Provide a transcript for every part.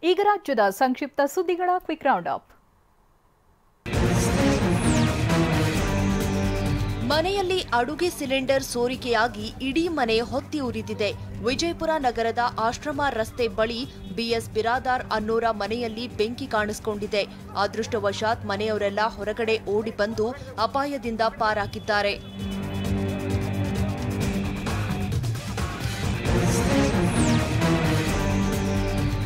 ಈಗ ರಾಜ್ಯದ ಸಂಕ್ಷಿಪ್ತ ಸುದ್ದಿಗಳ ಕ್ವಿಕ್ ರೌಂಡ್ ಅಪ್. ಮನೆಯಲ್ಲಿ ಅಡುಗೆ ಸಿಲಿಂಡರ್ ಸೋರಿಕೆಯಾಗಿ ಇಡೀ ಮನೆ ಹೊತ್ತಿ ಉರಿದಿದೆ. ವಿಜಯಪುರ ನಗರದ ಆಶ್ರಮ ರಸ್ತೆ ಬಳಿ ಬಿಎಸ್ ಬಿರಾದಾರ್ ಅನ್ನೋರ ಮನೆಯಲ್ಲಿ ಬೆಂಕಿ ಕಾಣಿಸಿಕೊಂಡಿದೆ. ಅದೃಷ್ಟವಶಾತ್ ಮನೆಯವರೆಲ್ಲ ಹೊರಗಡೆ ಓಡಿ ಬಂದು ಅಪಾಯದಿಂದ ಪಾರಾಗಿದ್ದಾರೆ.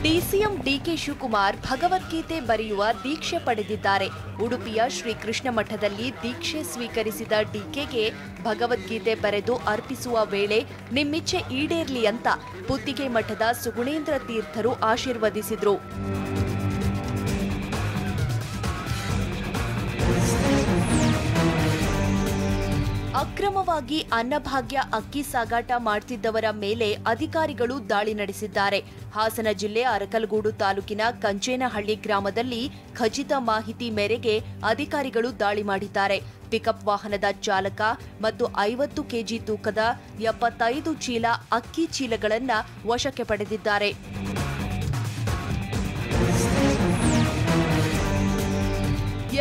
ಡಿಸಿಎಂ ಡಿಕೆ ಶಿವಕುಮಾರ್ ಭಗವದ್ಗೀತೆ ಬರೆಯುವ ದೀಕ್ಷೆ ಪಡೆದಿದ್ದಾರೆ. ಉಡುಪಿಯ ಶ್ರೀಕೃಷ್ಣ ಮಠದಲ್ಲಿ ದೀಕ್ಷೆ ಸ್ವೀಕರಿಸಿದ ಡಿಕೆಗೆ ಭಗವದ್ಗೀತೆ ಬರೆದು ಅರ್ಪಿಸುವ ವೇಳೆ ನಿಮ್ಮಿಚ್ಛೆ ಈಡೇರ್ಲಿ ಅಂತ ಪುತ್ತಿಗೆ ಮಠದ ಸುಗುಣೇಂದ್ರ ತೀರ್ಥರು ಆಶೀರ್ವದಿಸಿದ್ರು. ಅಕ್ರಮವಾಗಿ ಅನ್ನಭಾಗ್ಯ ಅಕ್ಕಿ ಸಾಗಾಟ ಮಾಡ್ತಿದ್ದವರ ಮೇಲೆ ಅಧಿಕಾರಿಗಳು ದಾಳಿ ನಡೆಸಿದ್ದಾರೆ. ಹಾಸನ ಜಿಲ್ಲೆ ಅರಕಲಗೂಡು ತಾಲೂಕಿನ ಕಂಚೇನಹಳ್ಳಿ ಗ್ರಾಮದಲ್ಲಿ ಖಚಿತ ಮಾಹಿತಿ ಮೇರೆಗೆ ಅಧಿಕಾರಿಗಳು ದಾಳಿ ಮಾಡಿದ್ದಾರೆ. ಪಿಕಪ್ ವಾಹನದ ಚಾಲಕ ಮತ್ತು 50 ಕೆಜಿ ತೂಕದ 75 ಚೀಲ ಅಕ್ಕಿ ಚೀಲಗಳನ್ನು ವಶಕ್ಕೆ ಪಡೆದಿದ್ದಾರೆ.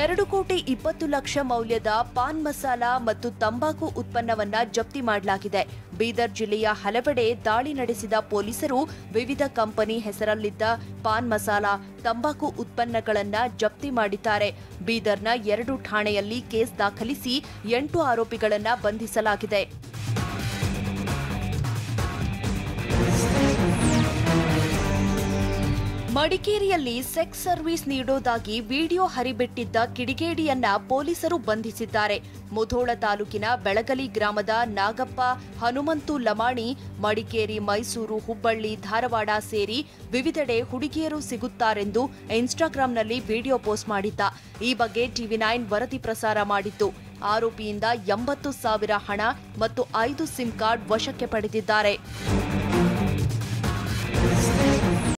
$2,20,00,000 ಮೌಲ್ಯದ ಪಾನ್ ಮಸಾಲ ಮತ್ತು ತಂಬಾಕು ಉತ್ಪನ್ನವನ್ನ ಜಪ್ತಿ ಮಾಡಲಾಗಿದೆ. ಬೀದರ್ ಜಿಲ್ಲೆಯ ಹಲವೆಡೆ ದಾಳಿ ನಡೆಸಿದ ಪೊಲೀಸರು ವಿವಿಧ ಕಂಪನಿ ಹೆಸರಲ್ಲಿದ್ದ ಪಾನ್ ಮಸಾಲ, ತಂಬಾಕು ಉತ್ಪನ್ನಗಳನ್ನು ಜಪ್ತಿ ಮಾಡಿದ್ದಾರೆ. ಬೀದರ್ನ 2 ಠಾಣೆಯಲ್ಲಿ ಕೇಸ್ ದಾಖಲಿಸಿ 8 ಆರೋಪಿಗಳನ್ನು ಬಂಧಿಸಲಾಗಿದೆ. ಮಡಿಕೇರಿಯಲ್ಲಿ ಸೆಕ್ಸ್ ಸರ್ವಿಸ್ ನೀಡೋದಾಗಿ ವಿಡಿಯೋ ಹರಿಬಿಟ್ಟಿದ್ದ ಕಿಡಿಗೇಡಿಯನ್ನ ಪೊಲೀಸರು ಬಂಧಿಸಿದ್ದಾರೆ. ಮುಧೋಳ ತಾಲೂಕಿನ ಬೆಳಗಲಿ ಗ್ರಾಮದ ನಾಗಪ್ಪ ಹನುಮಂತು ಲಮಾಣಿ ಮಡಿಕೇರಿ, ಮೈಸೂರು, ಹುಬ್ಬಳ್ಳಿ, ಧಾರವಾಡ ಸೇರಿ ವಿವಿಧೆಡೆ ಹುಡುಗಿಯರು ಸಿಗುತ್ತಾರೆಂದು ಇನ್ಸ್ಟಾಗ್ರಾಂನಲ್ಲಿ ವಿಡಿಯೋ ಪೋಸ್ಟ್ ಮಾಡಿದ್ದ. ಈ ಬಗ್ಗೆ ಟಿವಿ9 ವರದಿ ಪ್ರಸಾರ ಮಾಡಿತ್ತು. ಆರೋಪಿಯಿಂದ 80,000 ಹಣ ಮತ್ತು 5 ಸಿಮ್ ಕಾರ್ಡ್ ವಶಕ್ಕೆ ಪಡೆದಿದ್ದಾರೆ.